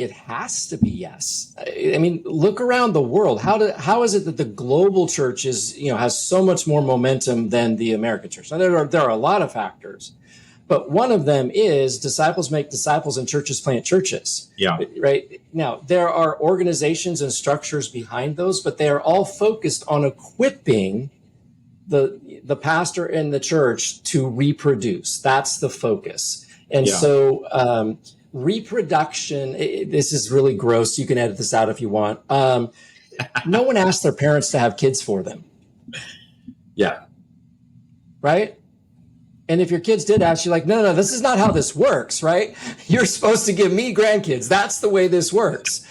it has to be yes. I mean, look around the world. How is it that the global church has so much more momentum than the American church? Now, there are a lot of factors, but one of them is disciples make disciples and churches plant churches. Yeah. Right. Now, there are organizations and structures behind those, but they are all focused on equipping the pastor and the church to reproduce. That's the focus. And so reproduction, this is really gross. You can edit this out if you want. No one asks their parents to have kids for them. Yeah. Right? And if your kids did ask, you're like, no, this is not how this works, right? You're supposed to give me grandkids. That's the way this works.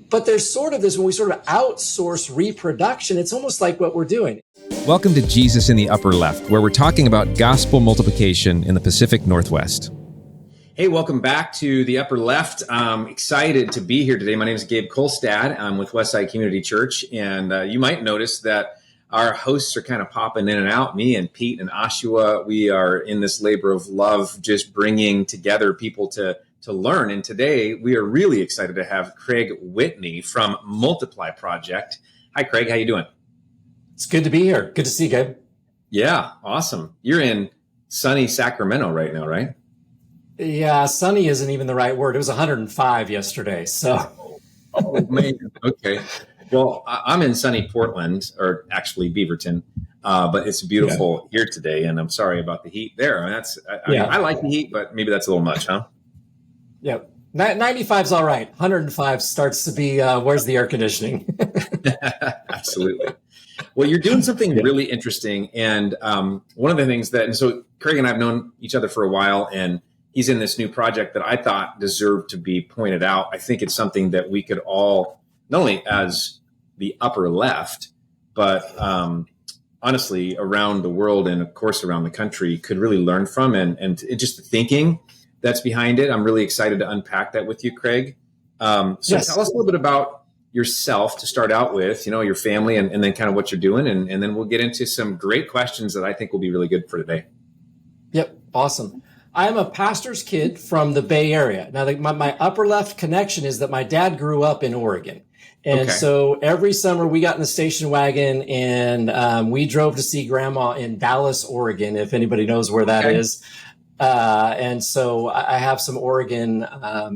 But there's sort of this, when we sort of outsource reproduction, it's almost like what we're doing. Welcome to Jesus in the Upper Left, where we're talking about gospel multiplication in the Pacific Northwest. Hey, welcome back to the Upper Left. I'm excited to be here today. My name is Gabe Kolstad. I'm with Westside Community Church, and you might notice that our hosts are kind of popping in and out. Me and Pete and Ashua, we are in this labor of love, just bringing together people to learn. And today we are really excited to have Craig Whitney from Multiply Project. Hi, Craig. How you doing? It's good to be here. Good to see you, Gabe. Yeah, awesome. You're in sunny Sacramento right now, right? Yeah, sunny isn't even the right word. It was 105 yesterday. So, oh man. Okay. Well, I'm in sunny Portland, or actually Beaverton, but it's beautiful here today, and I'm sorry about the heat there. I mean, I like the heat, but maybe that's a little much, huh? Yeah. 95's all right. 105 starts to be, where's the air conditioning? Absolutely. Well, you're doing something really interesting. And one of the things and so Craig and I have known each other for a while, and he's in this new project that I thought deserved to be pointed out. I think it's something that we could all, not only as the Upper Left, but honestly, around the world and of course around the country, could really learn from, and just the thinking that's behind it. I'm really excited to unpack that with you, Craig. So tell us a little bit about yourself to start out with, your family, and then kind of what you're doing. And then we'll get into some great questions that I think will be really good for today. Yep. Awesome. I'm a pastor's kid from the Bay Area. Now, my Upper Left connection is that my dad grew up in Oregon. And so every summer we got in the station wagon and we drove to see grandma in Dallas, Oregon, if anybody knows where that is. And so I have some Oregon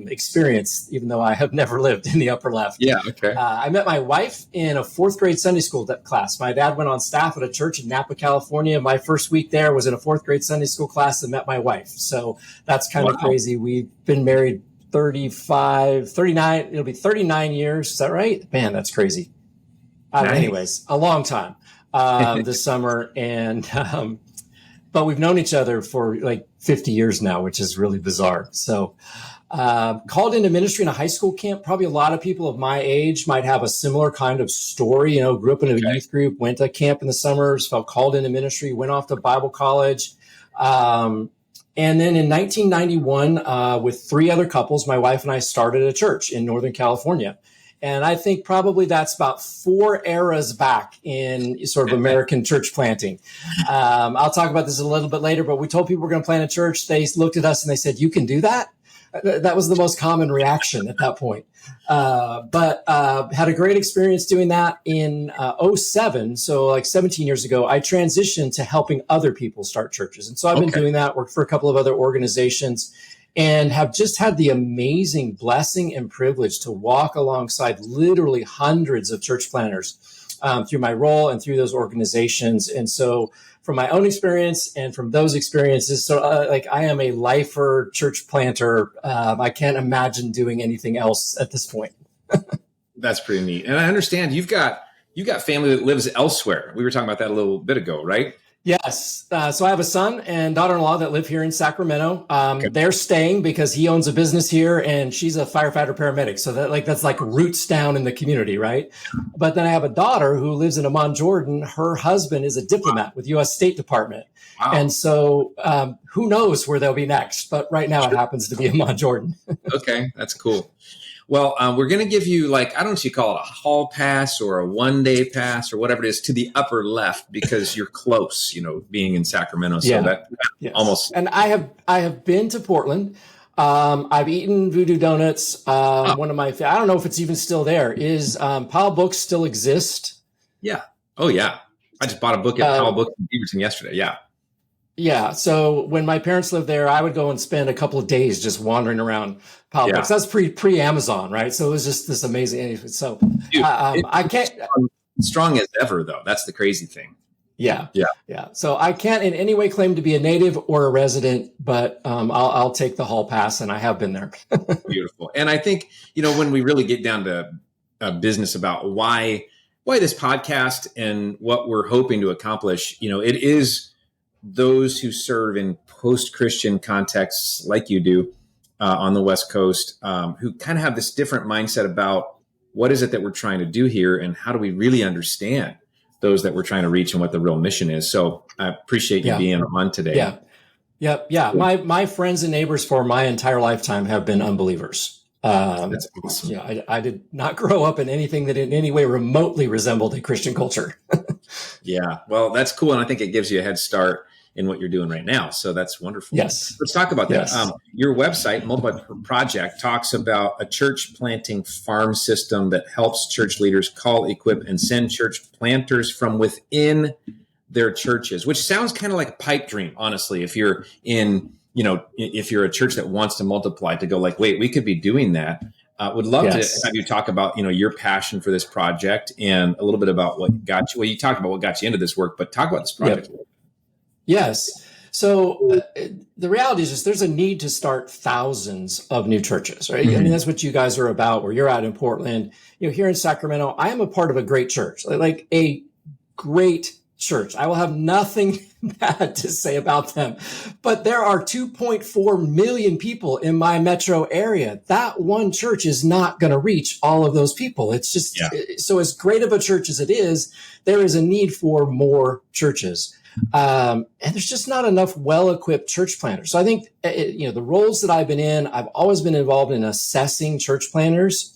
experience, even though I have never lived in the Upper Left. Yeah, okay. I met my wife in a fourth grade Sunday school class. My dad went on staff at a church in Napa, California. My first week there was in a fourth grade Sunday school class and met my wife. So that's kind of crazy. We've been married 39, it'll be 39 years. Is that right? Man, that's crazy. Nice. Anyways, a long time this summer. And but we've known each other for like 50 years now, which is really bizarre. So called into ministry in a high school camp. Probably a lot of people of my age might have a similar kind of story. Grew up in a youth group, went to camp in the summers, felt called into ministry, went off to Bible college. And then in 1991, with three other couples, my wife and I started a church in Northern California. And I think probably that's about 4 eras back in sort of American church planting. I'll talk about this a little bit later, but we told people we're going to plant a church. They looked at us and they said, "You can do that?" That was the most common reaction at that point. But had a great experience doing that in 2007. So like 17 years ago, I transitioned to helping other people start churches. And so I've been doing that, worked for a couple of other organizations, and have just had the amazing blessing and privilege to walk alongside literally hundreds of church planners through my role and through those organizations. And so from my own experience and from those experiences, so I am a lifer church planter. I can't imagine doing anything else at this point. That's pretty neat. And I understand you've got family that lives elsewhere. We were talking about that a little bit ago, right? Yes. So I have a son and daughter-in-law that live here in Sacramento. They're staying because he owns a business here and she's a firefighter paramedic. So that's like roots down in the community, right? But then I have a daughter who lives in Amman, Jordan. Her husband is a diplomat with U.S. State Department. Wow. And so who knows where they'll be next? But right now it happens to be Amman, Jordan. Okay, that's cool. Well, we're going to give you I don't know if you call it a hall pass or a one-day pass or whatever it is to the Upper Left because you're close, being in Sacramento. So almost. And I have been to Portland. I've eaten Voodoo Donuts. Oh, One of my, I don't know if it's even still there. Is Powell Books still exist? yeah. Oh, yeah. I just bought a book at Powell Books in Beaverton yesterday. Yeah. Yeah. So when my parents lived there, I would go and spend a couple of days just wandering around Powell Yeah. Books. That's pre Amazon, right? So it was just this amazing. So Dude, I can't. strong as ever, though. That's the crazy thing. Yeah. Yeah. Yeah. So I can't in any way claim to be a native or a resident, but I'll take the hall pass, and I have been there. Beautiful. And I think, when we really get down to business about why this podcast and what we're hoping to accomplish, it is those who serve in post-Christian contexts like you do on the West Coast, who kind of have this different mindset about what is it that we're trying to do here and how do we really understand those that we're trying to reach and what the real mission is. So I appreciate you being on today. Yeah. Yep. Yeah. My friends and neighbors for my entire lifetime have been unbelievers. That's awesome. Yeah, I did not grow up in anything that in any way remotely resembled a Christian culture. Yeah. Well, that's cool. And I think it gives you a head start in what you're doing right now. So that's wonderful. Yes. Let's talk about that. Yes. Your website, Multiply Project, talks about a church planting farm system that helps church leaders call, equip, and send church planters from within their churches, which sounds kind of like a pipe dream, honestly, if you're if you're a church that wants to multiply, to go like, wait, we could be doing that. Would love to have you talk about, your passion for this project and a little bit about what got you. Well, you talked about what got you into this work, but talk about this project. Yep. Yes. So the reality is just there's a need to start thousands of new churches, right? Mm-hmm. I mean, that's what you guys are about, where you're at in Portland. Here in Sacramento, I am a part of a great church, like a great church. I will have nothing bad to say about them, but there are 2.4 million people in my metro area. That one church is not going to reach all of those people. It's just, so as great of a church as it is, there is a need for more churches. And there's just not enough well-equipped church planners. So I think, the roles that I've been in, I've always been involved in assessing church planners.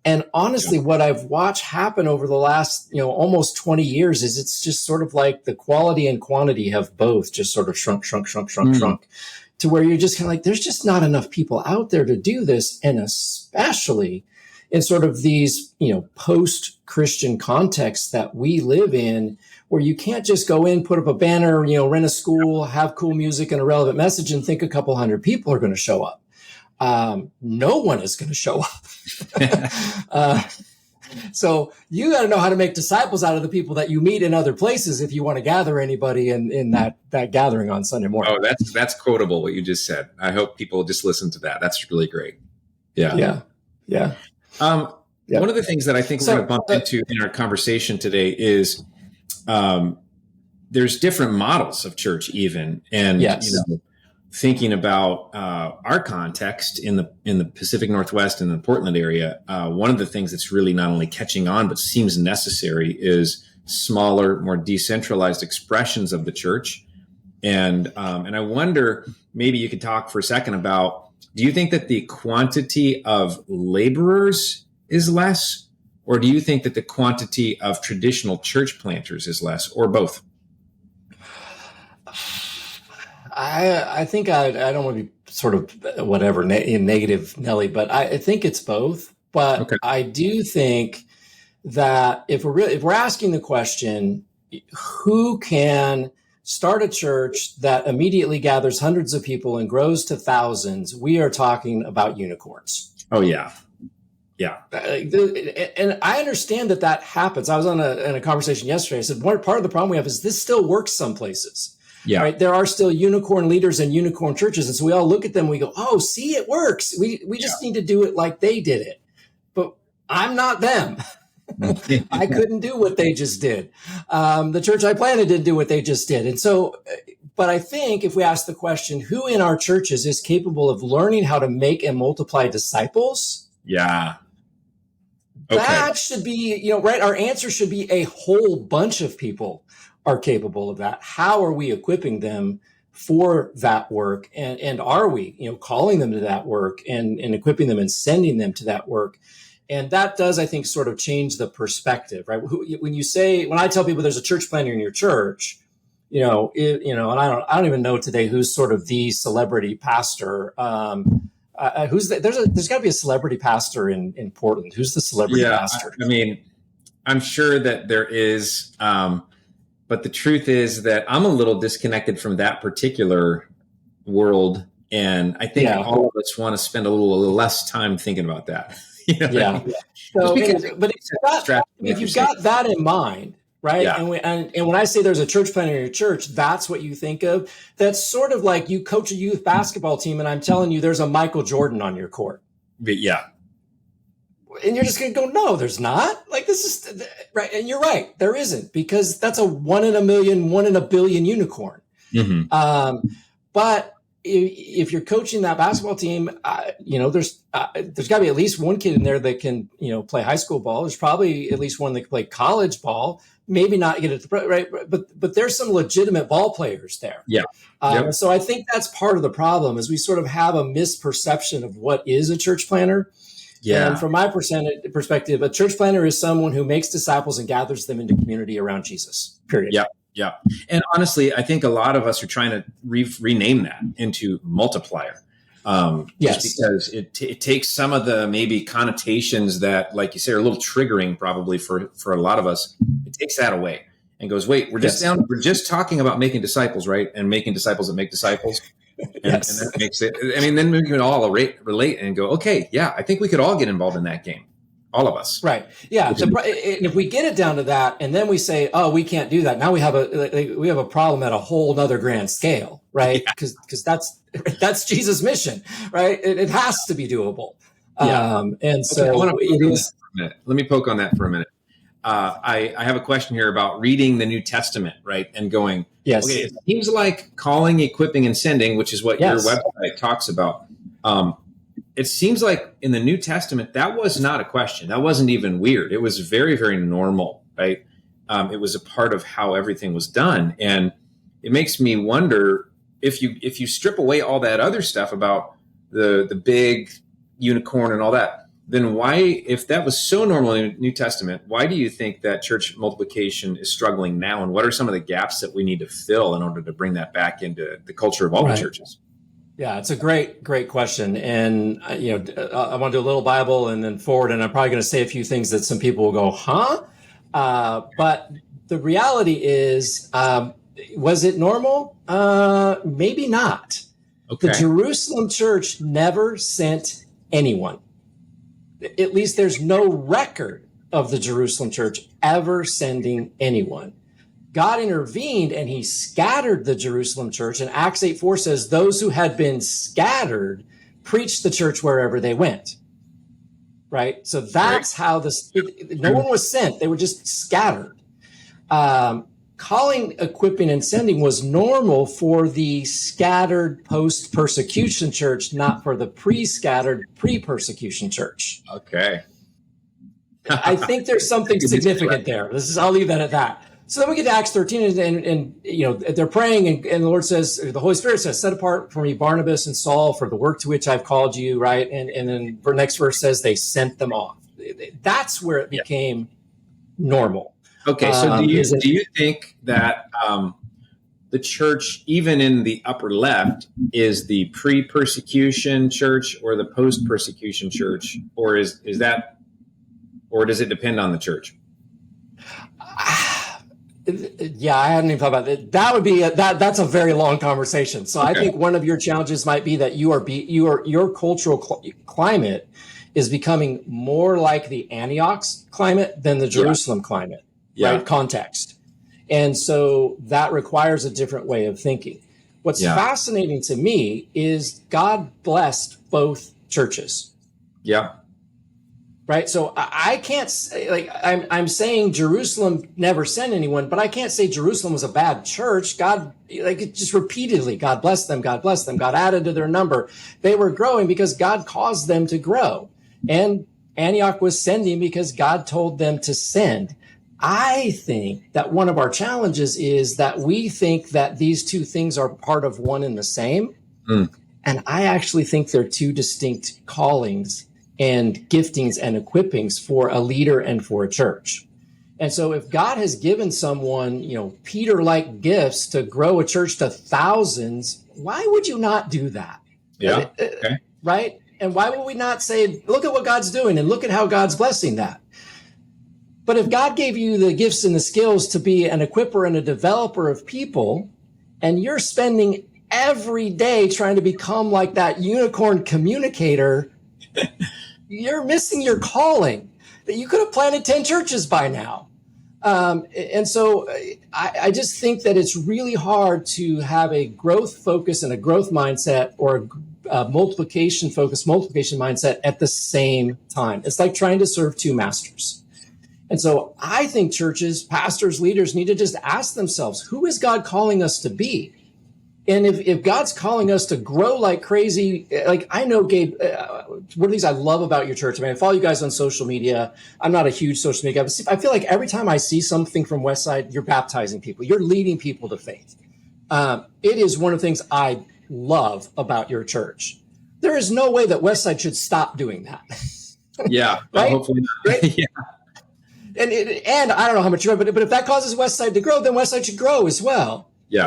And honestly, what I've watched happen over the last, almost 20 years is it's just sort of like the quality and quantity have both just sort of shrunk to where you're just kind of like, there's just not enough people out there to do this. And especially in sort of these, post-Christian contexts that we live in, where you can't just go in, put up a banner, rent a school, have cool music and a relevant message and think a couple hundred people are going to show up. No one is going to show up. So you got to know how to make disciples out of the people that you meet in other places if you want to gather anybody in that gathering on Sunday morning. Oh, that's quotable, what you just said. I hope people just listen to that. That's really great. Yeah. One of the things that I think we're going to bump into in our conversation today is there's different models of church even. And, thinking about our context in the Pacific Northwest and the Portland area, one of the things that's really not only catching on but seems necessary is smaller, more decentralized expressions of the church. And I wonder, maybe you could talk for a second about, do you think that the quantity of laborers is less, or do you think that the quantity of traditional church planters is less, or both? I think I don't want to be sort of whatever negative Nelly, but I think it's both. But okay. I do think that if we're asking the question, who can start a church that immediately gathers hundreds of people and grows to thousands, we are talking about unicorns. Oh yeah. Yeah. And I understand that happens. I was in a conversation yesterday. I said, part of the problem we have is this still works some places. Yeah. Right. There are still unicorn leaders and unicorn churches. And so we all look at them and we go, oh, see, it works. We just need to do it like they did it. But I'm not them. I couldn't do what they just did. The church I planted didn't do what they just did. And so, but I think if we ask the question, who in our churches is capable of learning how to make and multiply disciples? Yeah. Okay. That should be, right. Our answer should be a whole bunch of people are capable of that. How are we equipping them for that work? And are we, calling them to that work and equipping them and sending them to that work? And that does, I think, sort of change the perspective, right? When I tell people there's a church planter in your church, and I don't even know today who's sort of the celebrity pastor. There's got to be a celebrity pastor in Portland. Who's the celebrity pastor? I mean, I'm sure that there is, but the truth is that I'm a little disconnected from that particular world, and I think all of us want to spend a little less time thinking about that. So, but if you've got that in mind, right? Yeah. And when I say there's a church planner in your church, that's what you think of. That's sort of like you coach a youth basketball team, and I'm telling you, there's a Michael Jordan on your court. Yeah. And you're just going to go, no, there's not. Like, this is right. And you're right. There isn't, because that's a 1 in a million, 1 in a billion unicorn. Mm-hmm. But if you're coaching that basketball team, there's got to be at least one kid in there that can, play high school ball. There's probably at least one that can play college ball. Maybe not get it right, but there's some legitimate ball players there. Yeah. So I think that's part of the problem, is we sort of have a misperception of what is a church planner. Yeah. And from my perspective, a church planner is someone who makes disciples and gathers them into community around Jesus. Period. Yeah. Yeah. And honestly, I think a lot of us are trying to rename that into multiplier. Just because it takes some of the maybe connotations that, like you say, are a little triggering probably for a lot of us. It takes that away and goes, wait, we're just talking about making disciples, right? And making disciples that make disciples. And that makes it, then we can all relate and go, okay, yeah, I think we could all get involved in that game. All of us. Right. Yeah. And if we get it down to that, and then we say, oh, we can't do that. Now we have a problem at a whole nother grand scale, right? Because that's Jesus' mission, right? It has to be doable. Yeah. And so it is. Let me poke on that for a minute. I have a question here about reading the New Testament, right? And going, yes. Okay, it seems like calling, equipping, and sending, which is what your website talks about. It seems like in the New Testament, that was not a question. That wasn't even weird. It was very, very normal, right? It was a part of how everything was done. And it makes me wonder, if you strip away all that other stuff about the big unicorn and all that, then why, if that was so normal in the New Testament, why do you think that church multiplication is struggling now? And what are some of the gaps that we need to fill in order to bring that back into the culture of all the churches? Yeah, it's a great question. And, I want to do a little Bible and then forward, and I'm probably going to say a few things that some people will go, huh? But the reality is, was it normal? Maybe not. Okay. The Jerusalem church never sent anyone. At least there's no record of the Jerusalem church ever sending anyone. God intervened and he scattered the Jerusalem church. And Acts 8:4 says, those who had been scattered preached the church wherever they went. Right? So that's how no one was sent. They were just scattered. Calling, equipping, and sending was normal for the scattered post-persecution church, not for the pre-scattered pre-persecution church. Okay. I think there's something significant there. I'll leave that at that. So then we get to Acts 13, and they're praying, and the Lord says, the Holy Spirit says, set apart for me Barnabas and Saul for the work to which I've called you, right? And then the next verse says they sent them off. That's where it became normal. Okay, so do you think that the church, even in the upper left, is the pre-persecution church or the post-persecution church, or is that, or does it depend on the church? Yeah, I hadn't even thought about that. That would be that's a very long conversation. So I think one of your challenges might be that your cultural climate is becoming more like the Antioch climate than the Jerusalem climate, right? Context. And so that requires a different way of thinking. What's fascinating to me is God blessed both churches. Yeah. Right. So I can't say, I'm saying Jerusalem never sent anyone, but I can't say Jerusalem was a bad church. God, just repeatedly, God blessed them. God blessed them. God added to their number. They were growing because God caused them to grow. And Antioch was sending because God told them to send. I think that one of our challenges is that we think that these two things are part of one and the same. And I actually think they're two distinct callings and giftings and equippings for a leader and for a church. And so if God has given someone, Peter-like gifts to grow a church to thousands, why would you not do that? Yeah. Okay. Right? And why would we not say, look at what God's doing and look at how God's blessing that? But if God gave you the gifts and the skills to be an equiper and a developer of people, and you're spending every day trying to become like that unicorn communicator, you're missing your calling. You could have planted 10 churches by now. And so I just think that it's really hard to have a growth focus and a growth mindset, or a multiplication focus, multiplication mindset at the same time. It's like trying to serve two masters. And so I think churches, pastors, leaders need to just ask themselves, who is God calling us to be? And if God's calling us to grow like crazy, like I know, Gabe, one of the things I love about your church, I mean, I follow you guys on social media. I'm not a huge social media guy, but I feel like every time I see something from Westside, you're baptizing people. You're leading people to faith. It is one of the things I love about your church. There is no way that Westside should stop doing that. Yeah. Right? Hopefully not. Right? Yeah. And I don't know how much, but if that causes Westside to grow, then Westside should grow as well. Yeah.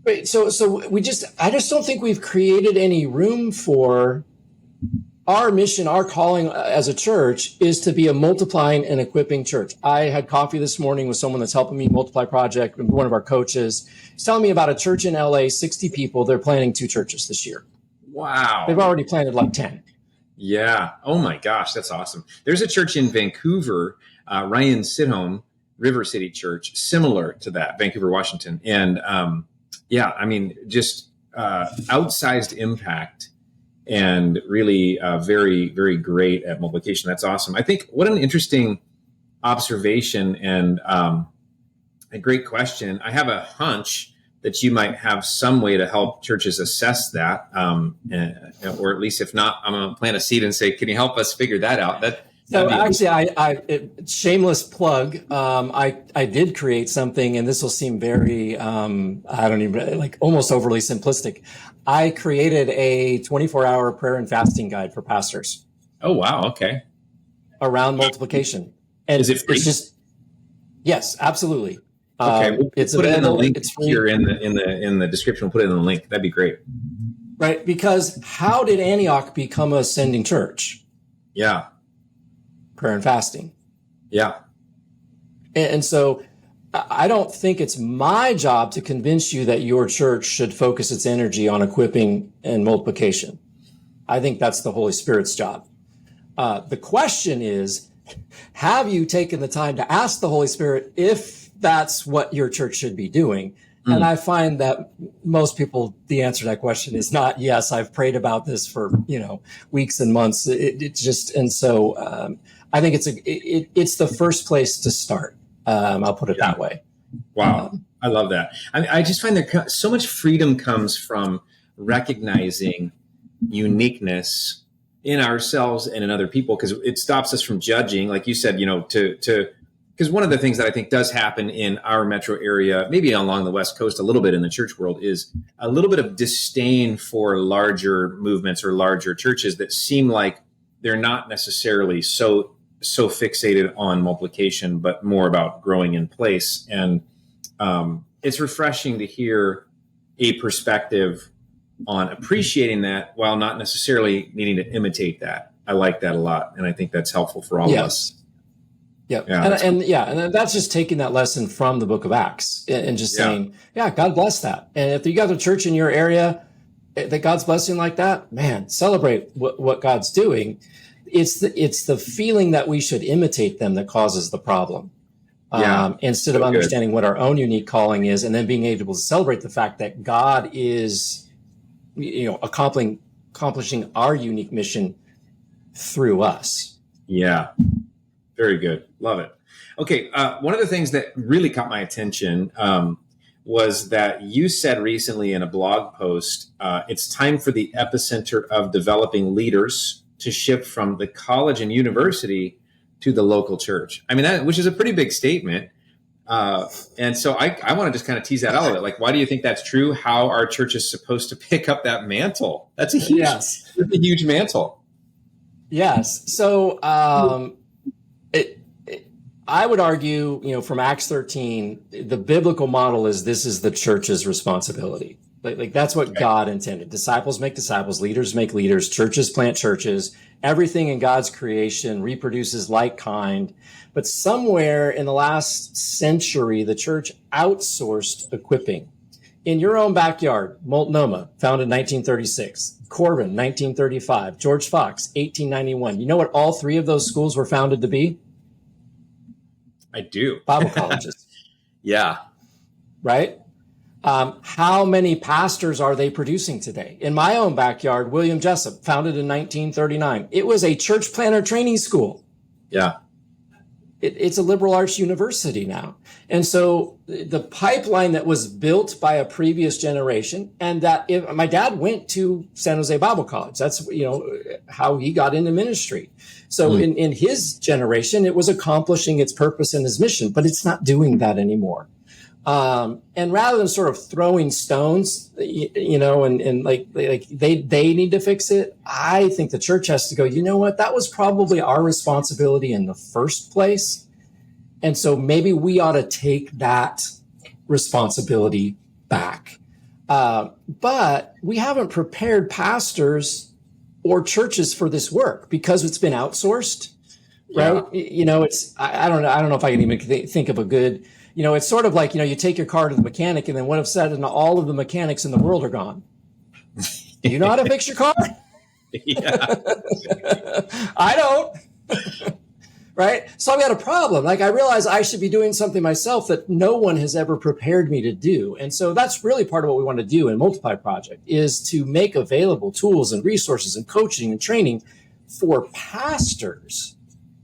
Right. So I just don't think we've created any room for our mission. Our calling as a church is to be a multiplying and equipping church. I had coffee this morning with someone that's helping me multiply project, one of our coaches. He's telling me about a church in LA, 60 people. They're planning 2 churches this year. Wow. They've already planted like 10. Yeah. Oh my gosh, that's awesome. There's a church in Vancouver, Ryan Sidholm, River City Church, similar to that, Vancouver, Washington. And yeah, I mean, just outsized impact and really very, very great at multiplication. That's awesome. I think what an interesting observation and a great question. I have a hunch that you might have some way to help churches assess that, or at least if not, I'm going to plant a seed and say, can you help us figure that out? So actually, shameless plug. I did create something, and this will seem very, I don't even like almost overly simplistic. I created a 24-hour prayer and fasting guide for pastors. Oh, wow. Okay. Around multiplication. And is it free? It's just, yes, absolutely. Okay, we'll it's put it in the available. link It's free. here in the description. We'll put it in the link. That'd be great. Right, because how did Antioch become a sending church? Yeah. Prayer and fasting. Yeah. And so I don't think it's my job to convince you that your church should focus its energy on equipping and multiplication. I think that's the Holy Spirit's job. The question is, have you taken the time to ask the Holy Spirit if that's what your church should be doing? Mm. And I find that most people, the answer to that question is not yes. I've prayed about this for, weeks and months. It's just, and so I think it's the first place to start. I'll put it that way. Wow. I love that. I just find that so much freedom comes from recognizing uniqueness in ourselves and in other people, because it stops us from judging, like you said, because one of the things that I think does happen in our metro area, maybe along the West Coast a little bit in the church world, is a little bit of disdain for larger movements or larger churches that seem like they're not necessarily so fixated on multiplication, but more about growing in place. And it's refreshing to hear a perspective on appreciating that while not necessarily needing to imitate that. I like that a lot. And I think that's helpful for all of us. Yep. Yeah. And that's just taking that lesson from the book of Acts and just saying, God bless that. And if you got a church in your area that God's blessing like that, man, celebrate what God's doing. It's the feeling that we should imitate them that causes the problem. Instead of understanding what our own unique calling is, and then being able to celebrate the fact that God is, accomplishing our unique mission through us. Yeah. Very good. Love it. Okay. One of the things that really caught my attention was that you said recently in a blog post, it's time for the epicenter of developing leaders to shift from the college and university to the local church. I mean, which is a pretty big statement. And so I want to just kind of tease that out a bit. Like, why do you think that's true? How our church is supposed to pick up that mantle? That's a huge mantle. Yes. So I would argue, from Acts 13, the biblical model is this is the church's responsibility. Like that's what God intended. Disciples make disciples, leaders make leaders, churches plant churches. Everything in God's creation reproduces like kind. But somewhere in the last century, the church outsourced equipping. In your own backyard, Multnomah, founded in 1936. Corbin, 1935. George Fox, 1891. You know what all three of those schools were founded to be? I do. Bible colleges. Yeah. Right? How many pastors are they producing today? In my own backyard, William Jessup, founded in 1939. It was a church planner training school. Yeah. It's a liberal arts university now. And so the pipeline that was built by a previous generation, and that my dad went to San Jose Bible College. That's, how he got into ministry. So in his generation, it was accomplishing its purpose and his mission, but it's not doing that anymore. And rather than sort of throwing stones, and like they need to fix it, I think the church has to go, you know what, that was probably our responsibility in the first place. And so maybe we ought to take that responsibility back. But we haven't prepared pastors or churches for this work because it's been outsourced, right? Yeah. I don't know if I can even think of a good, it's sort of like, you take your car to the mechanic and then what if suddenly all of the mechanics in the world are gone? Do you know how to fix your car? Yeah. I don't. Right? So I've got a problem. Like I realize I should be doing something myself that no one has ever prepared me to do. And so that's really part of what we want to do in Multiply Project is to make available tools and resources and coaching and training for pastors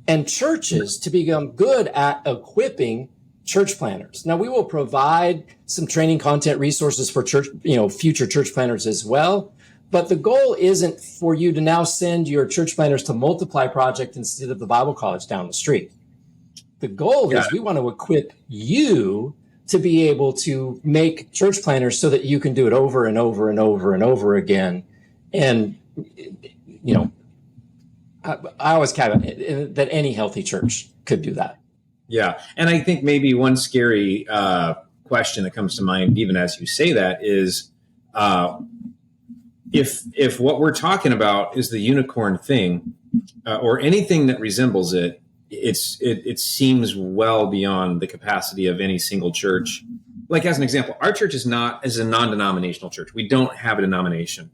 and churches to become good at equipping church planners. Now we will provide some training content resources for church, future church planners as well. But the goal isn't for you to now send your church planners to Multiply Project instead of the Bible college down the street. The goal is we want to equip you to be able to make church planners so that you can do it over and over and over and over again. And, I always caveat that any healthy church could do that. Yeah. And I think maybe one scary question that comes to mind, even as you say that, is if what we're talking about is the unicorn thing or anything that resembles it, it seems well beyond the capacity of any single church. Like as an example, our church is a non-denominational church. We don't have a denomination,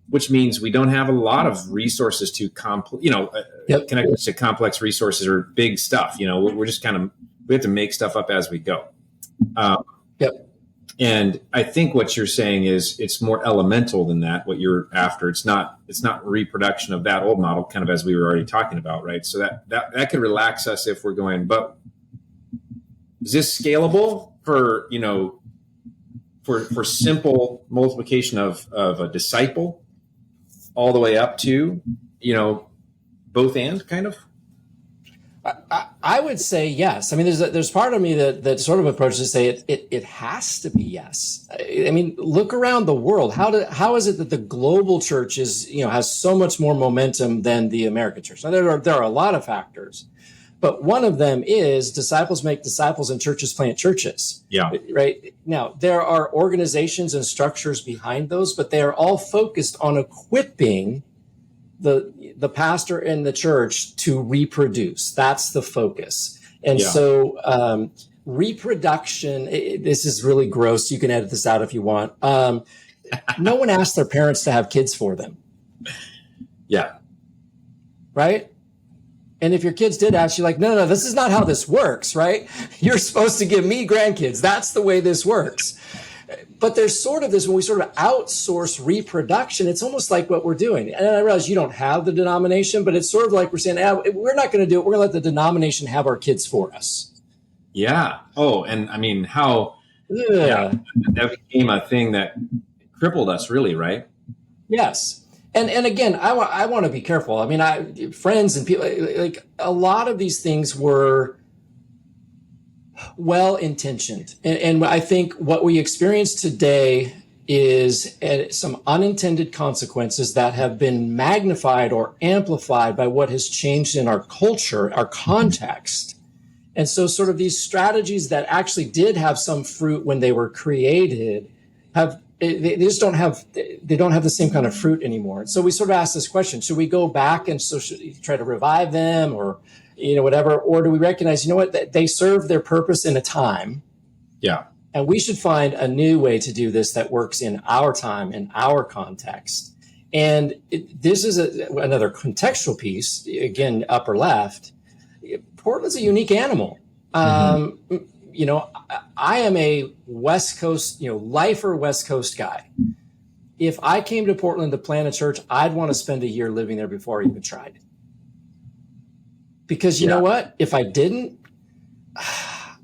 which means we don't have a lot of resources to connect to complex resources or big stuff. We're just we have to make stuff up as we go. And I think what you're saying is it's more elemental than that. What you're after, it's not reproduction of that old model, kind of as we were already talking about, right? So that could relax us if we're going, but is this scalable for simple multiplication of a disciple all the way up to, both and kind of? I would say yes. I mean, there's part of me that sort of approaches to say it has to be yes. I mean, look around the world. How is it that the global church has so much more momentum than the American church? Now there are a lot of factors, but one of them is disciples make disciples and churches plant churches. Yeah. Right. Now there are organizations and structures behind those, but they are all focused on equipping the pastor and the church to reproduce. That's the focus. And so reproduction, this is really gross. You can edit this out if you want. No one asked their parents to have kids for them. Yeah. Right? And if your kids did ask you, like, no, this is not how this works, right? You're supposed to give me grandkids. That's the way this works. But there's sort of this, when we sort of outsource reproduction, it's almost like what we're doing. And I realize you don't have the denomination, but it's sort of like we're saying, we're not going to do it. We're going to let the denomination have our kids for us. Yeah. Oh, and I mean, that became a thing that crippled us really, right? Yes. And again, I want to be careful. I mean, friends and people, like a lot of these things were well-intentioned. And I think what we experience today is some unintended consequences that have been magnified or amplified by what has changed in our culture, our context. And so sort of these strategies that actually did have some fruit when they were created have They just don't have the same kind of fruit anymore. And so we sort of ask this question: should we go back and so should we try to revive them, or whatever, or do we recognize that they serve their purpose in a time? Yeah. And we should find a new way to do this that works in our time, in our context. And this is another contextual piece. Again, upper left. Portland's a unique animal. Mm-hmm. I am a West Coast, lifer West Coast guy. If I came to Portland to plant a church, I'd want to spend a year living there before I even tried. Because you know what? If I didn't,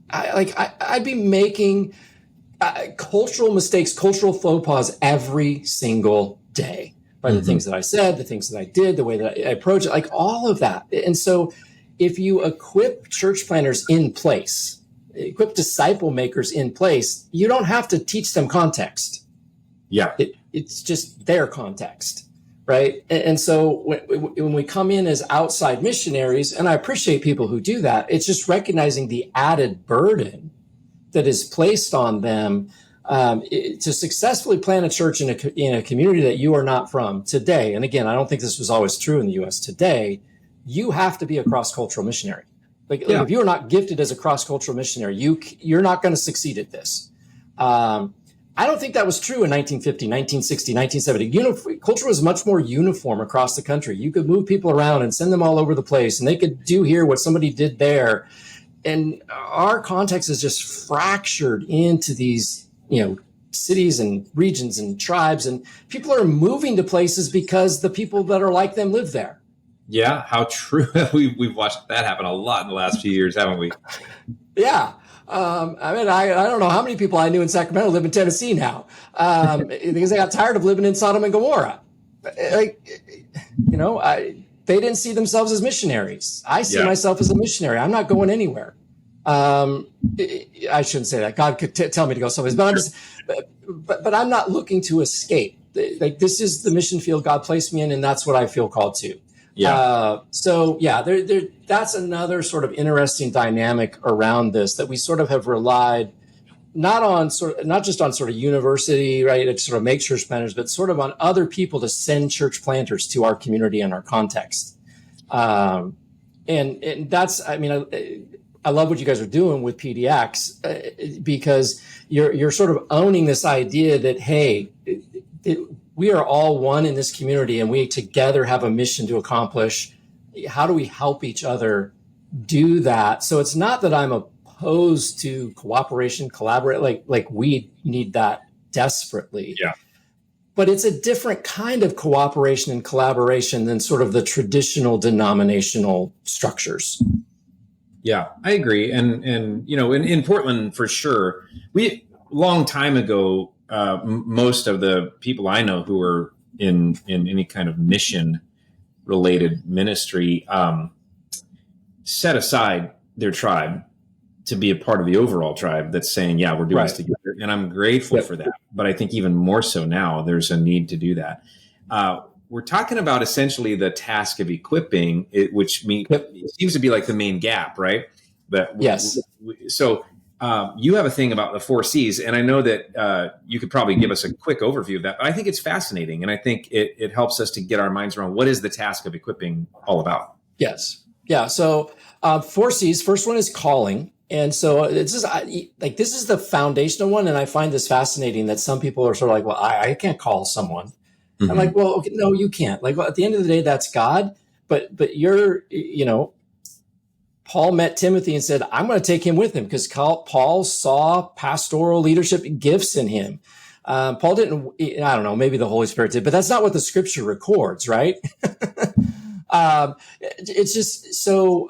I'd be making cultural mistakes, cultural faux pas every single day by the things that I said, the things that I did, the way that I approached it, like all of that. And so if you equip church planters in place, equip disciple makers in place, you don't have to teach them context. Yeah. It's just their context. Right. And so when we come in as outside missionaries, and I appreciate people who do that, it's just recognizing the added burden that is placed on them to successfully plant a church in a community that you are not from today. And again, I don't think this was always true in the U.S. today. You have to be a cross-cultural missionary. Like if you're not gifted as a cross-cultural missionary, you're not going to succeed at this. I don't think that was true in 1950, 1960, 1970. Culture was much more uniform across the country. You could move people around and send them all over the place, and they could do here what somebody did there. And our context is just fractured into these, cities and regions and tribes, and people are moving to places because the people that are like them live there. Yeah, how true. We've watched that happen a lot in the last few years, haven't we? Yeah. I don't know how many people I knew in Sacramento live in Tennessee now, because they got tired of living in Sodom and Gomorrah. They didn't see themselves as missionaries. I see myself as a missionary. I'm not going anywhere. I shouldn't say that. God could tell me to go someplace, but I'm not looking to escape. Like, this is the mission field God placed me in, and that's what I feel called to. That's another sort of interesting dynamic around this, that we sort of have relied not just on sort of university, right, to sort of make church planters, but sort of on other people to send church planters to our community and our context. And that's, I love what you guys are doing with PDX, because you're sort of owning this idea that, hey, we are all one in this community, and we together have a mission to accomplish. How do we help each other do that? So it's not that I'm opposed to cooperation, collaborate, like we need that desperately. Yeah. But it's a different kind of cooperation and collaboration than sort of the traditional denominational structures. Yeah, I agree. And in Portland, for sure, long time ago, most of the people I know who are in any kind of mission related ministry set aside their tribe to be a part of the overall tribe that's saying, yeah, we're doing this together. And I'm grateful for that. But I think even more so now, there's a need to do that. We're talking about essentially the task of equipping, which it seems to be like the main gap, right? So you have a thing about the 4 C's, and I know that you could probably give us a quick overview of that. But I think it's fascinating, and I think it helps us to get our minds around what is the task of equipping all about. Yes. Yeah. So 4 C's. First one is calling. And so this is the foundational one. And I find this fascinating that some people are sort of like, well, I can't call someone. Mm-hmm. I'm like, well, okay, no, you can't. Like, well, at the end of the day, that's God. But you're, Paul met Timothy and said, I'm going to take him with him, because Paul saw pastoral leadership gifts in him. Paul didn't, I don't know, maybe the Holy Spirit did, but that's not what the scripture records, right? It's just so,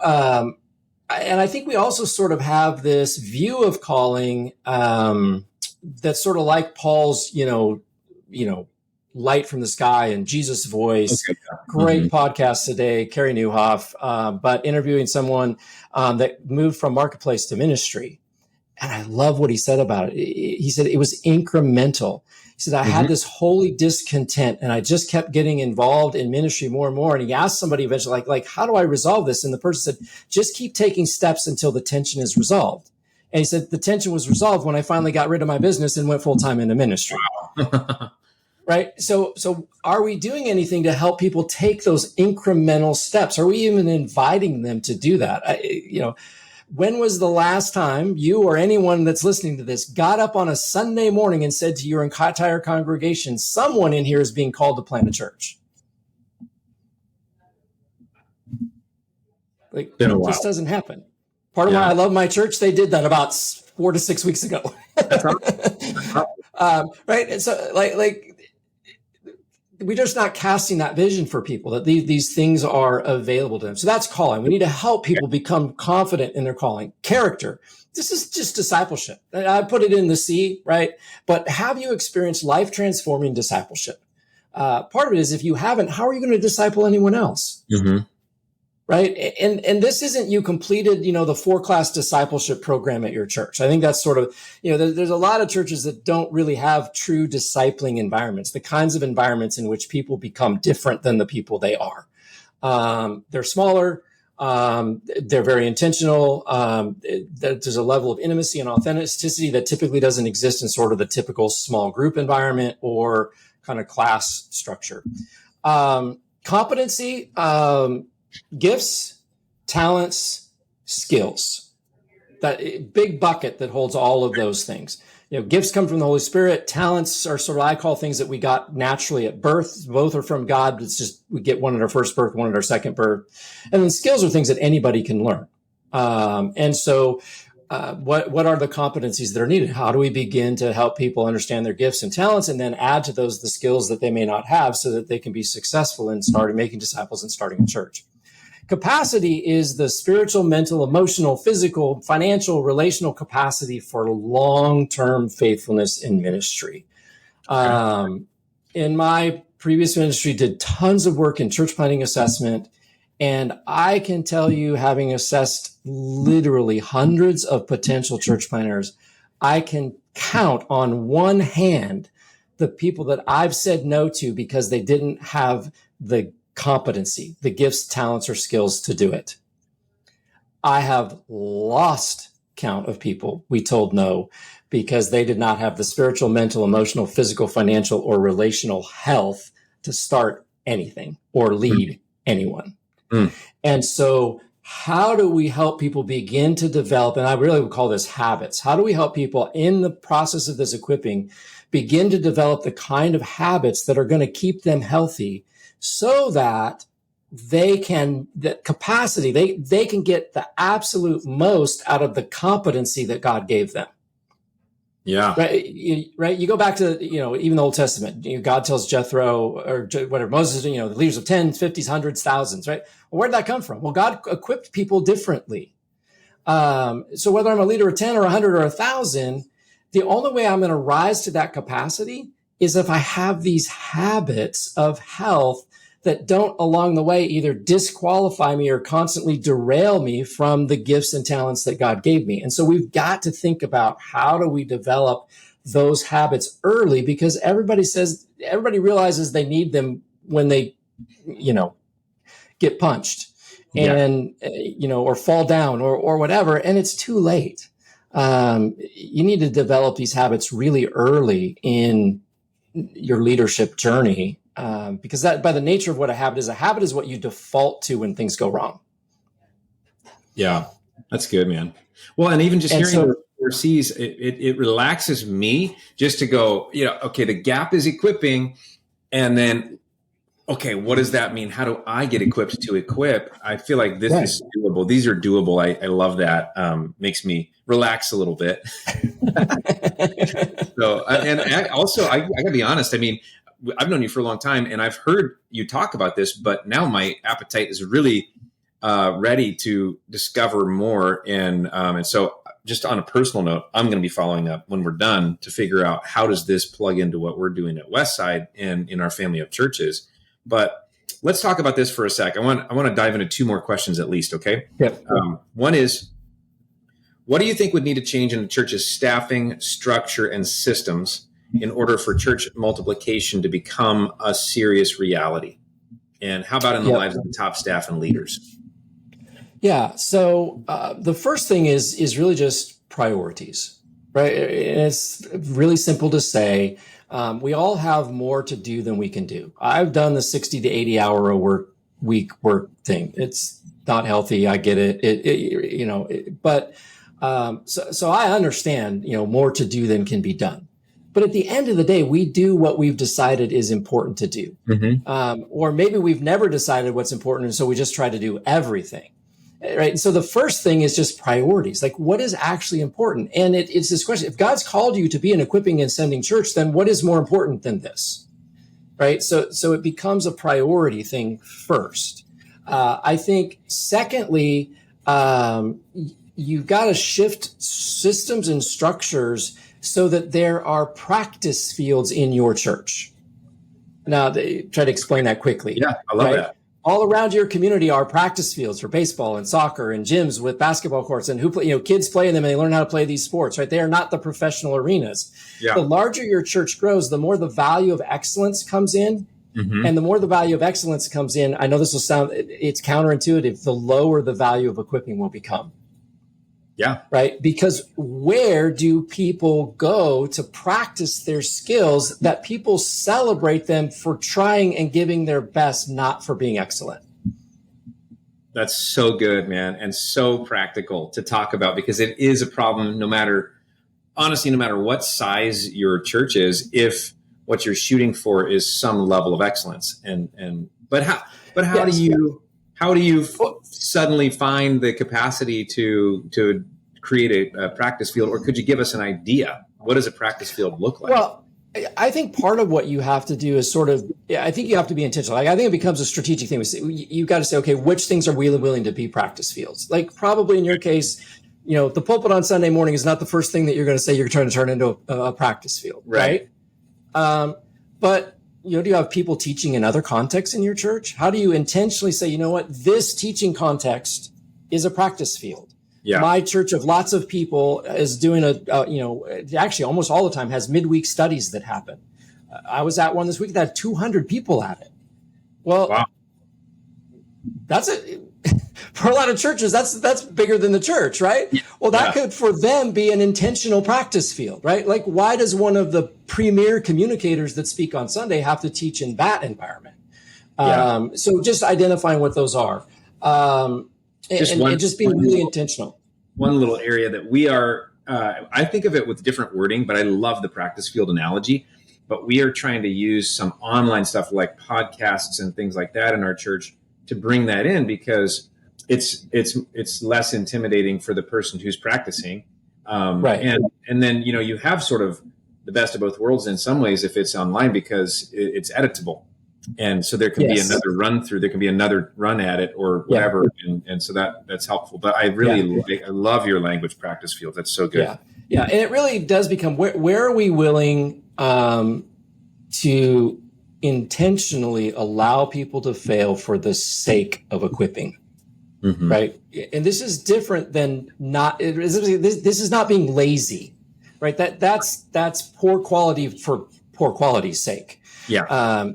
and I think we also sort of have this view of calling that's sort of like Paul's, light from the sky and Jesus' voice. Okay. Great podcast today, Carrie Newhoff, but interviewing someone that moved from marketplace to ministry. And I love what he said about it. He said it was incremental. He said, I had this holy discontent, and I just kept getting involved in ministry more and more. And he asked somebody eventually, like, how do I resolve this? And the person said, just keep taking steps until the tension is resolved. And he said, the tension was resolved when I finally got rid of my business and went full time into ministry. Wow. Right. So are we doing anything to help people take those incremental steps? Are we even inviting them to do that? When was the last time you or anyone that's listening to this got up on a Sunday morning and said to your entire congregation, someone in here is being called to plant a church? Like, it just doesn't happen. Part of why I love my church, they did that about 4 to 6 weeks ago. Right. And so like we're just not casting that vision for people that these things are available to them. So that's calling. We need to help people become confident in their calling. Character. This is just discipleship. I put it in the C, right? But have you experienced life transforming discipleship? Part of it is, if you haven't, how are you going to disciple anyone else? Mm-hmm. Right. And this isn't you completed, the 4-class discipleship program at your church. I think that's sort of, there's a lot of churches that don't really have true discipling environments, the kinds of environments in which people become different than the people they are. They're smaller. They're very intentional. There's a level of intimacy and authenticity that typically doesn't exist in sort of the typical small group environment or kind of class structure. Competency, gifts, talents, skills, that big bucket that holds all of those things. Gifts come from the Holy Spirit. Talents are sort of, I call things that we got naturally at birth. Both are from God. It's just, we get one at our first birth, one at our second birth. And then skills are things that anybody can learn. And so, what are the competencies that are needed? How do we begin to help people understand their gifts and talents, and then add to those the skills that they may not have, so that they can be successful in starting making disciples and starting a church? Capacity is the spiritual, mental, emotional, physical, financial, relational capacity for long-term faithfulness in ministry. In my previous ministry, did tons of work in church planting assessment. And I can tell you, having assessed literally hundreds of potential church planters, I can count on one hand the people that I've said no to because they didn't have the competency, the gifts, talents, or skills to do it. I have lost count of people we told no because they did not have the spiritual, mental, emotional, physical, financial, or relational health to start anything or lead anyone. And so how do we help people begin to develop, and I really would call this habits. How do we help people in the process of this equipping begin to develop the kind of habits that are going to keep them healthy, so that they can, that capacity, they can get the absolute most out of the competency that God gave them. Yeah. Right. You go back to, even the Old Testament, God tells Jethro or whatever, Moses, the leaders of 10s, 50s, 100s, thousands, right? Well, where'd that come from? Well, God equipped people differently. So whether I'm a leader of 10 or 100 or 1,000, the only way I'm going to rise to that capacity is if I have these habits of health that don't along the way either disqualify me or constantly derail me from the gifts and talents that God gave me. And so we've got to think about, how do we develop those habits early? Because everybody realizes they need them when they, get punched and, or fall down or whatever. And it's too late. You need to develop these habits really early in your leadership journey. Because that, by the nature of what a habit is what you default to when things go wrong. Yeah, that's good, man. Well, and even just hearing overseas, it relaxes me just to go, okay, the gap is equipping. And then, okay, what does that mean? How do I get equipped to equip? I feel like this is doable. These are doable. I love that. Makes me relax a little bit. So, and I gotta be honest. I mean, I've known you for a long time, and I've heard you talk about this, but now my appetite is really ready to discover more. And so, just on a personal note, I'm going to be following up when we're done to figure out, how does this plug into what we're doing at Westside and in our family of churches. But let's talk about this for a sec. I want to dive into 2 more questions at least. Okay. Yep. One is, what do you think would need to change in the church's staffing, structure, and systems in order for church multiplication to become a serious reality? And how about in the lives of the top staff and leaders? Yeah. So the first thing is really just priorities. right? And it's really simple to say. We all have more to do than we can do. I've done the 60 to 80 hour a week work thing. It's not healthy. I get it. But so I understand, more to do than can be done. But at the end of the day, we do what we've decided is important to do. Mm-hmm. Or maybe we've never decided what's important. And so we just try to do everything. Right. And so the first thing is just priorities. Like, what is actually important? And it's this question. If God's called you to be an equipping and sending church, then what is more important than this? Right. So it becomes a priority thing first. I think secondly, you've got to shift systems and structures so that there are practice fields in your church. Now, try to explain that quickly. Yeah, I love that. All around your community are practice fields for baseball and soccer and gyms with basketball courts, and kids play in them and they learn how to play these sports, right? They are not the professional arenas. Yeah. The larger your church grows, the more the value of excellence comes in. Mm-hmm. And the more the value of excellence comes in, I know this will sound, it's counterintuitive, the lower the value of equipping will become. Yeah. Right. Because where do people go to practice their skills that people celebrate them for trying and giving their best, not for being excellent? That's so good, man. And so practical to talk about, because it is a problem no matter what size your church is, if what you're shooting for is some level of excellence. But how yes. do you suddenly find the capacity to create a practice field, or could you give us an idea? What does a practice field look like? Well, I think part of what you have to do is I think you have to be intentional. Like, I think it becomes a strategic thing. You've got to say, okay, which things are we willing to be practice fields? Like, probably in your case, the pulpit on Sunday morning is not the first thing that you're going to say you're trying to turn into a practice field, right? But do you have people teaching in other contexts in your church? How do you intentionally say, this teaching context is a practice field? Yeah. My church of lots of people is doing actually almost all the time has midweek studies that happen. I was at one this week that had 200 people at it. Well, wow. That's it. For a lot of churches, that's bigger than the church, right? Yeah. Well, that could for them be an intentional practice field, right? Like, why does one of the premier communicators that speak on Sunday have to teach in that environment? So just identifying what those are. And just being really intentional. One little area that we are, I think of it with different wording, but I love the practice field analogy. But we are trying to use some online stuff like podcasts and things like that in our church to bring that in, because it's less intimidating for the person who's practicing. Right. And then, you have sort of the best of both worlds in some ways if it's online, because it's editable. And so there can be another run through, there can be another run at it or whatever. Yeah. And so that's helpful. But I really I love your language practice field. That's so good. Yeah. And it really does become, where are we willing to intentionally allow people to fail for the sake of equipping? Mm-hmm. Right. And this is different than this is not being lazy, right? That's poor quality for poor quality's sake. Yeah.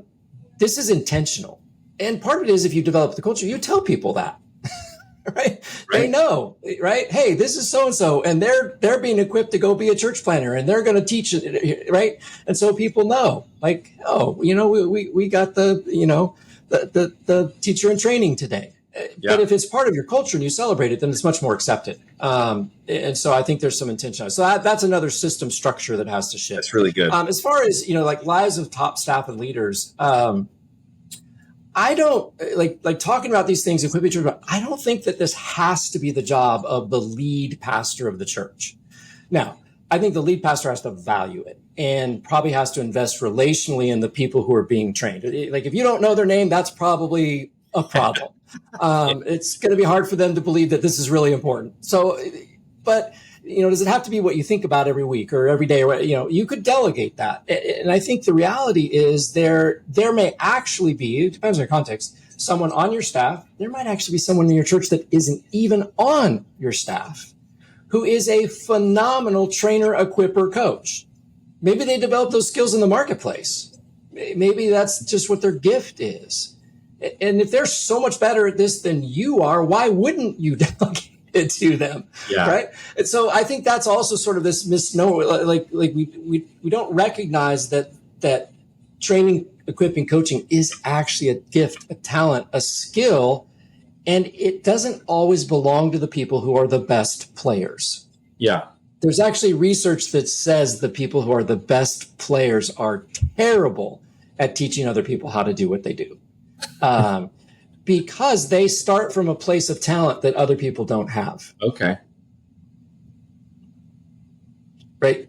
This is intentional. And part of it is, if you develop the culture, you tell people that, right? They know, right? Hey, this is so-and-so, and they're being equipped to go be a church planner, and they're going to teach it, right? And so people know, like, we got the teacher in training today. Yeah. But if it's part of your culture and you celebrate it, then it's much more accepted. And so I think there's some intention. So that's another system structure that has to shift. That's really good. As far as, like lives of top staff and leaders, I don't like talking about these things, equipping church, but I don't think that this has to be the job of the lead pastor of the church. Now, I think the lead pastor has to value it and probably has to invest relationally in the people who are being trained. Like, if you don't know their name, that's probably a problem. It's going to be hard for them to believe that this is really important. So, but, does it have to be what you think about every week or every day? Or, you could delegate that. And I think the reality is there may actually be, it depends on your context, someone on your staff. There might actually be someone in your church that isn't even on your staff who is a phenomenal trainer, equipper, coach. Maybe they develop those skills in the marketplace. Maybe that's just what their gift is. And if they're so much better at this than you are, why wouldn't you delegate it to them. Yeah. Right. And so I think that's also sort of this misnomer. Like we don't recognize that training, equipping, coaching is actually a gift, a talent, a skill, and it doesn't always belong to the people who are the best players. Yeah. There's actually research that says the people who are the best players are terrible at teaching other people how to do what they do. Because they start from a place of talent that other people don't have. Okay. Right?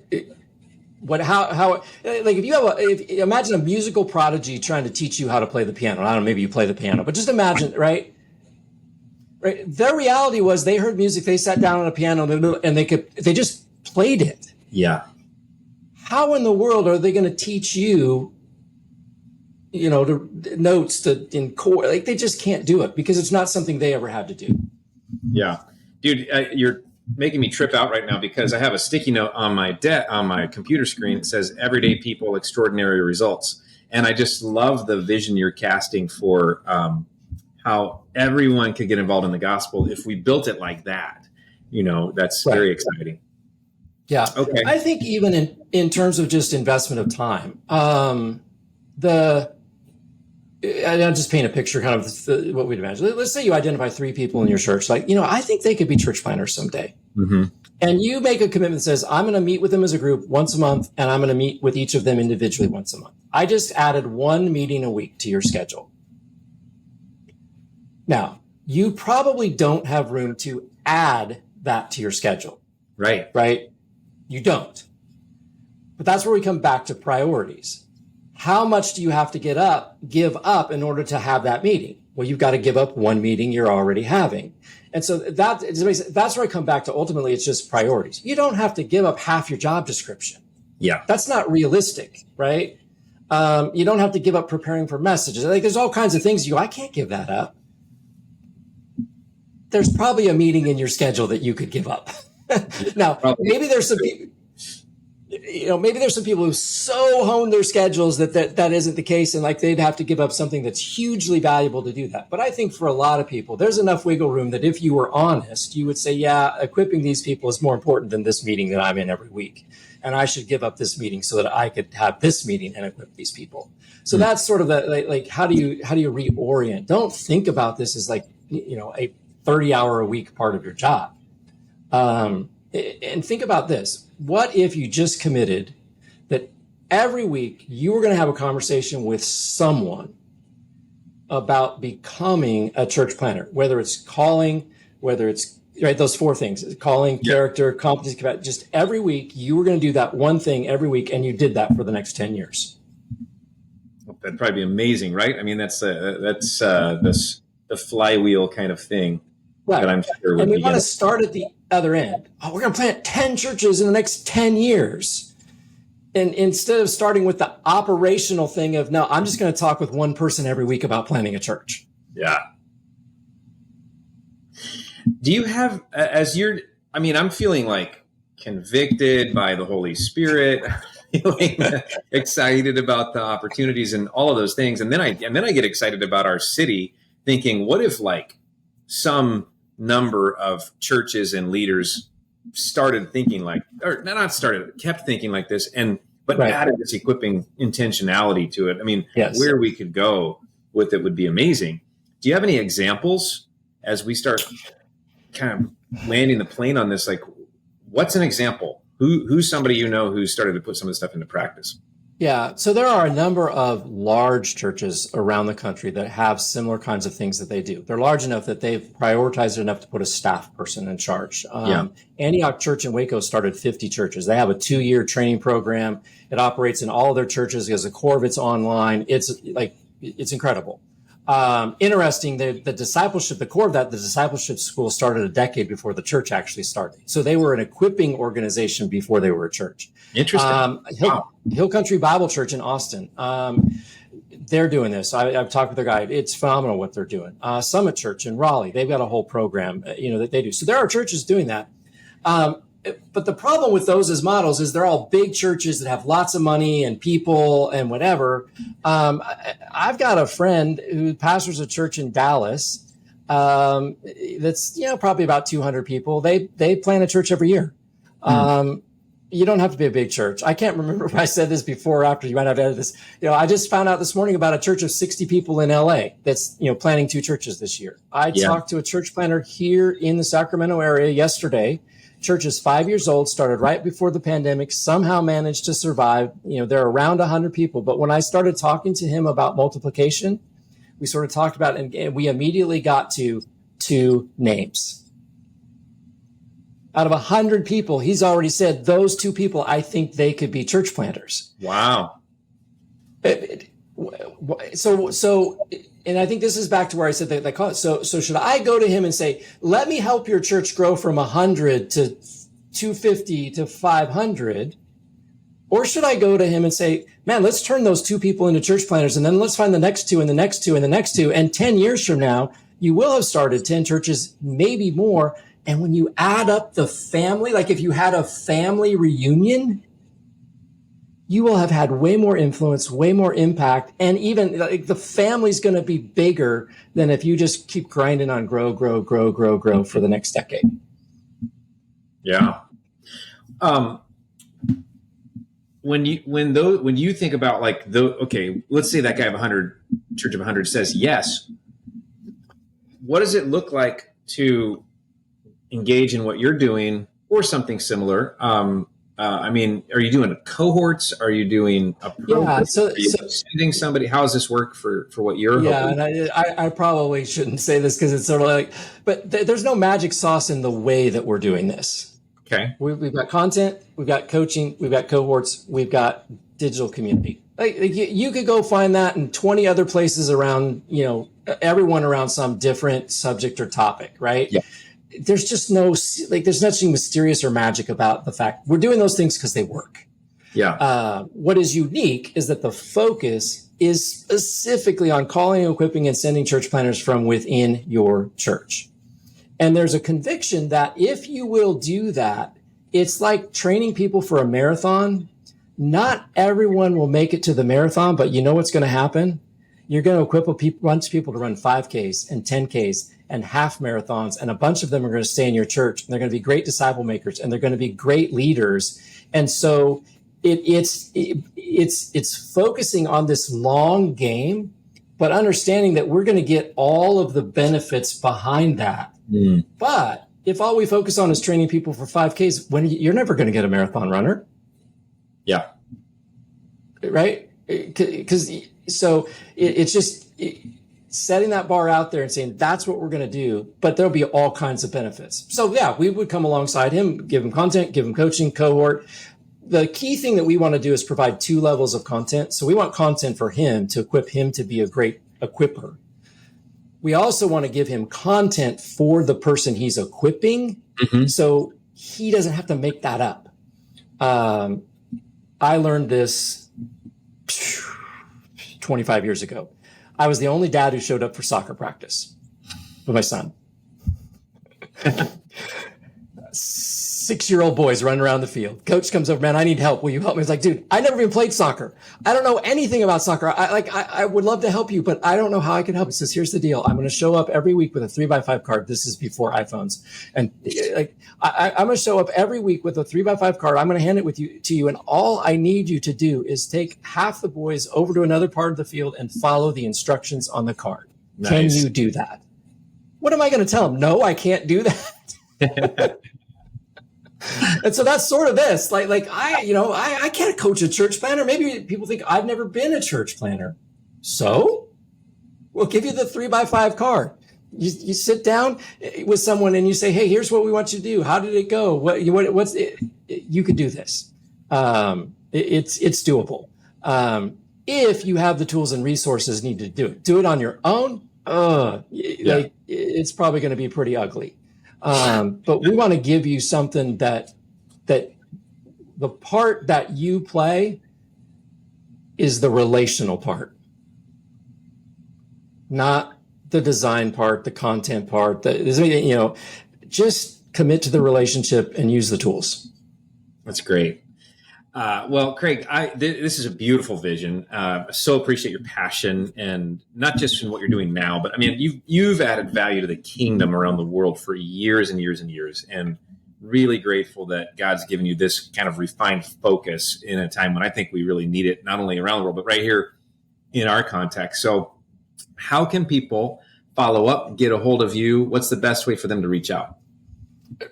How like if imagine a musical prodigy trying to teach you how to play the piano. I don't know, maybe you play the piano, but just imagine, right? Right. Their reality was they heard music, they sat down on a piano, and they just played it. Yeah. How in the world are they going to teach you, notes in chord? Like, they just can't do it because it's not something they ever had to do. Yeah. Dude, you're making me trip out right now because I have a sticky note on my computer screen that says everyday people, extraordinary results. And I just love the vision you're casting for how everyone could get involved in the gospel if we built it like that. That's right. Very exciting. Yeah. Okay. I think even in terms of just investment of time, I'll just paint a picture kind of what we'd imagine. Let's say you identify 3 people in your church. Like, I think they could be church planners someday. Mm-hmm. And you make a commitment that says, I'm going to meet with them as a group once a month, and I'm going to meet with each of them individually once a month. I just added 1 meeting a week to your schedule. Now, you probably don't have room to add that to your schedule. Right. Right? You don't. But that's where we come back to priorities. How much do you have to give up in order to have that meeting? Well, you've got to give up 1 meeting you're already having. And so that's where I come back to ultimately it's just priorities. You don't have to give up half your job description. Yeah. That's not realistic, right? You don't have to give up preparing for messages. Like, there's all kinds of things I can't give that up. There's probably a meeting in your schedule that you could give up. Now, maybe there's some people, maybe there's some people who so hone their schedules that isn't the case, and like they'd have to give up something that's hugely valuable to do that. But I think for a lot of people, there's enough wiggle room that if you were honest, you would say, yeah, equipping these people is more important than this meeting that I'm in every week. And I should give up this meeting so that I could have this meeting and equip these people. So that's sort of like how do you reorient? Don't think about this as like, a 30-hour a week part of your job. And think about this. What if you just committed that every week you were going to have a conversation with someone about becoming a church planner, whether it's calling, whether it's right, those 4 things, calling, character, competency, just every week you were going to do that one thing every week, and you did that for the next 10 years. That'd probably be amazing, right? I mean, that's the flywheel kind of thing. Right. That I'm sure and we want to start at the other end. Oh, we're going to plant 10 churches in the next 10 years. And instead of starting with the operational thing of, no, I'm just going to talk with one person every week about planting a church. Yeah. Do you have, I'm feeling like convicted by the Holy Spirit, feeling excited about the opportunities and all of those things. And then I get excited about our city, thinking, what if like some number of churches and leaders started thinking like, or not started, kept thinking like this, but added this equipping intentionality to it. I mean, where we could go with it would be amazing. Do you have any examples as we start kind of landing the plane on this? Like, what's an example? Who's somebody who started to put some of this stuff into practice? Yeah. So there are a number of large churches around the country that have similar kinds of things that they do. They're large enough that they've prioritized it enough to put a staff person in charge. Antioch Church in Waco started 50 churches. They have a 2-year training program. It operates in all of their churches because the core of it's online. It's incredible. Interesting, the discipleship, the core of that, the discipleship school started a decade before the church actually started. So they were an equipping organization before they were a church. Interesting. Hill Country Bible Church in Austin. They're doing this. I've talked with their guy. It's phenomenal what they're doing. Summit Church in Raleigh. They've got a whole program, that they do. So there are churches doing that. But the problem with those as models is they're all big churches that have lots of money and people and whatever. I've got a friend who pastors a church in Dallas. That's, probably about 200 people. They plant a church every year. You don't have to be a big church. I can't remember if I said this before or after. You might have edited this. I just found out this morning about a church of 60 people in LA that's, planning 2 churches this year. I talked to a church planter here in the Sacramento area yesterday. Church is 5 years old, started right before the pandemic, somehow managed to survive. They're around 100 people. But when I started talking to him about multiplication, we sort of talked about it, and we immediately got to 2 names. Out of 100 people, he's already said those 2 people, I think they could be church planters. Wow. So, and I think this is back to where I said they call it. So should I go to him and say, let me help your church grow from 100 to 250 to 500? Or should I go to him and say, man, let's turn those 2 people into church planters, and then let's find the next 2 and the next 2 and the next 2. And 10 years from now, you will have started 10 churches, maybe more. And when you add up the family, like if you had a family reunion, you will have had way more influence, way more impact. And even like the family's going to be bigger than if you just keep grinding on grow for the next decade. Yeah. When you think about okay, let's say that guy of 100, church of 100 says yes. What does it look like to engage in what you're doing or something similar? Are you doing cohorts? Are you doing a program? Yeah, so sending somebody? How does this work for what you're hoping? And I probably shouldn't say this because it's sort of like, but there's no magic sauce in the way that we're doing this. Okay. We've got content, we've got coaching, we've got cohorts, we've got digital community. Like you could go find that in 20 other places around, everyone around some different subject or topic, right? Yeah. There's just there's nothing mysterious or magic about the fact we're doing those things because they work. Yeah. What is unique is that the focus is specifically on calling, equipping, and sending church planters from within your church. And there's a conviction that if you will do that, it's like training people for a marathon. Not everyone will make it to the marathon, but you know what's going to happen? You're going to equip a bunch of people to run 5Ks and 10Ks and half marathons, and a bunch of them are going to stay in your church, and they're going to be great disciple makers, and they're going to be great leaders. And so it's focusing on this long game, but understanding that we're going to get all of the benefits behind that. But if all we focus on is training people for 5Ks, you're never going to get a marathon runner. Yeah. Right? So it's just setting that bar out there and saying, that's what we're going to do, but there'll be all kinds of benefits. So yeah, we would come alongside him, give him content, give him coaching, cohort. The key thing that we want to do is provide 2 levels of content. So we want content for him to equip him to be a great equipper. We also want to give him content for the person he's equipping. So he doesn't have to make that up. I learned this 25 years ago. I was the only dad who showed up for soccer practice with my son. 6-year-old boys running around the field. Coach comes over, man, I need help. Will you help me? He's like, dude, I never even played soccer. I don't know anything about soccer. I would love to help you, but I don't know how I can help. He says, here's the deal. I'm going to show up every week with a 3x5 card. This is before iPhones. And I'm going to show up every week with a 3x5 card. I'm going to hand it to you. And all I need you to do is take half the boys over to another part of the field and follow the instructions on the card. Nice. Can you do that? What am I going to tell him? No, I can't do that. And so that's sort of this, I can't coach a church planter. Maybe people think I've never been a church planter. So we'll give you the 3x5 card. You sit down with someone and you say, hey, here's what we want you to do. How did it go? What's it? You could do this. It's doable. If you have the tools and resources needed to do it on your own. It's probably going to be pretty ugly. But we want to give you something that the part that you play is the relational part, not the design part, the content part, just commit to the relationship and use the tools. That's great. Well, Craig, this is a beautiful vision. I so appreciate your passion, and not just in what you're doing now, but I mean, you've added value to the kingdom around the world for years and years and years, and really grateful that God's given you this kind of refined focus in a time when I think we really need it, not only around the world, but right here in our context. So how can people follow up, get a hold of you? What's the best way for them to reach out?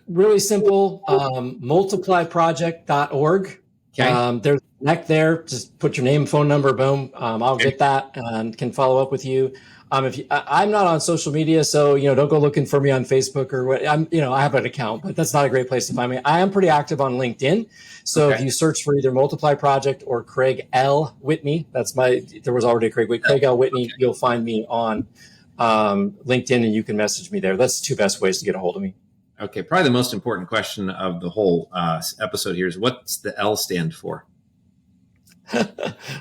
Really simple, multiplyproject.org. Okay. There's a connect there. Just put your name, phone number, boom. I'll get that and can follow up with you. I'm not on social media, so don't go looking for me on Facebook or what. I have an account, but that's not a great place to find me. I am pretty active on LinkedIn, so if you search for either Multiply Project or Craig L. Whitney, there was already a Craig L. Whitney. You'll find me on LinkedIn, and you can message me there. That's the two best ways to get a hold of me. Okay, probably the most important question of the whole episode here is, what's the L stand for?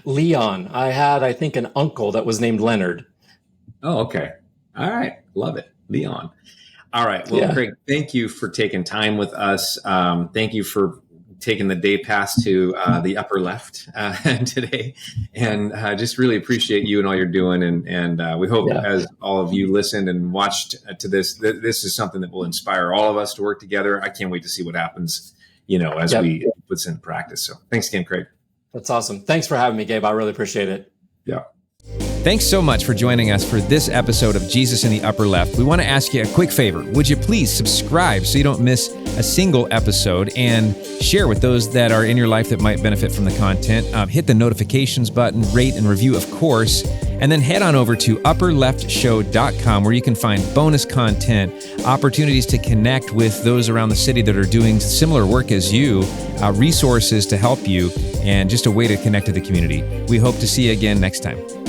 Leon. I think, an uncle that was named Leonard. Oh, okay. All right. Love it. Leon. All right. Well, Craig, thank you for taking time with us. Thank you for taking the day pass to the Upperleft today, and just really appreciate you and all you're doing. And we hope as all of you listened and watched to this is something that will inspire all of us to work together. I can't wait to see what happens, as we put this in practice. So thanks again, Craig. That's awesome. Thanks for having me, Gabe. I really appreciate it. Yeah. Thanks so much for joining us for this episode of Jesus in the Upperleft. We want to ask you a quick favor. Would you please subscribe so you don't miss a single episode, and share with those that are in your life that might benefit from the content. Hit the notifications button, rate and review, of course, and then head on over to upperleftshow.com, where you can find bonus content, opportunities to connect with those around the city that are doing similar work as you, resources to help you, and just a way to connect to the community. We hope to see you again next time.